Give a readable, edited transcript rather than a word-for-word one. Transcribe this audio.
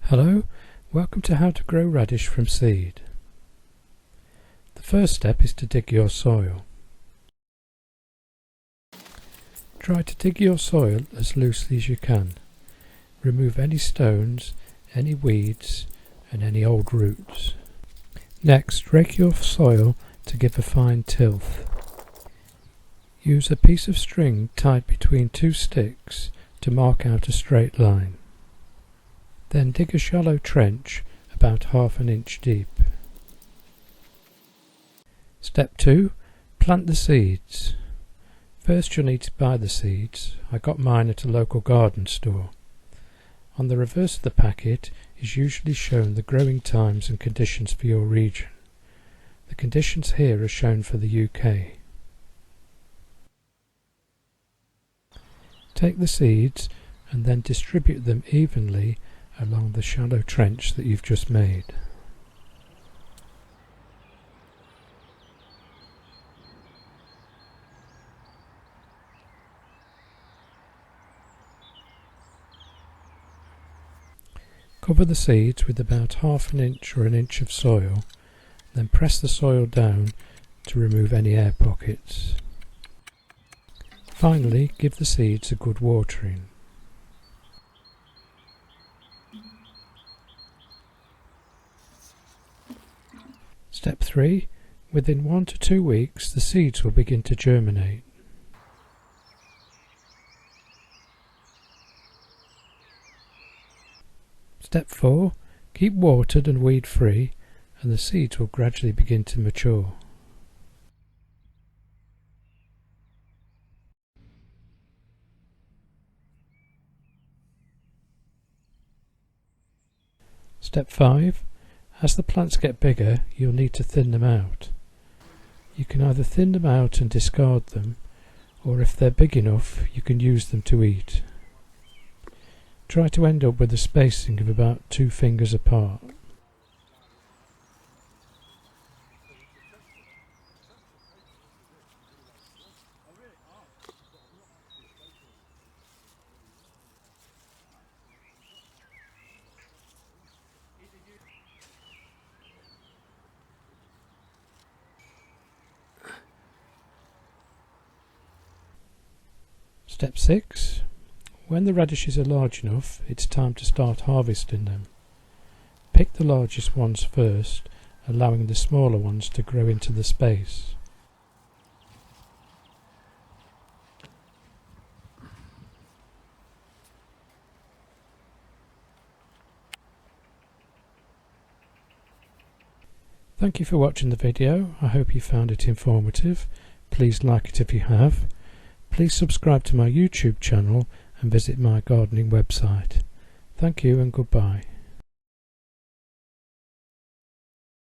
Hello, welcome to How to Grow Radish from Seed. The first step is to dig your soil. Try to dig your soil as loosely as you can. Remove any stones, any weeds and any old roots. Next, rake your soil to give a fine tilth. Use a piece of string tied between two sticks to mark out a straight line. Then dig a shallow trench about ½ inch deep. Step 2. Plant the seeds. First you'll need to buy the seeds. I got mine at a local garden store. On the reverse of the packet is usually shown the growing times and conditions for your region. The conditions here are shown for the UK. Take the seeds and then distribute them evenly along the shallow trench that you've just made. Cover the seeds with about ½ inch or 1 inch of soil, then press the soil down to remove any air pockets. Finally, give the seeds a good watering. Step 3. Within 1 to 2 weeks the seeds will begin to germinate. Step 4. Keep watered and weed free and the seeds will gradually begin to mature. Step 5. As the plants get bigger, you'll need to thin them out. You can either thin them out and discard them, or if they're big enough, you can use them to eat. Try to end up with a spacing of about 2 fingers apart. Step 6. When the radishes are large enough, it's time to start harvesting them. Pick the largest ones first, allowing the smaller ones to grow into the space. Thank you for watching the video. I hope you found it informative. Please like it if you have. Please subscribe to my YouTube channel and visit my gardening website. Thank you and goodbye.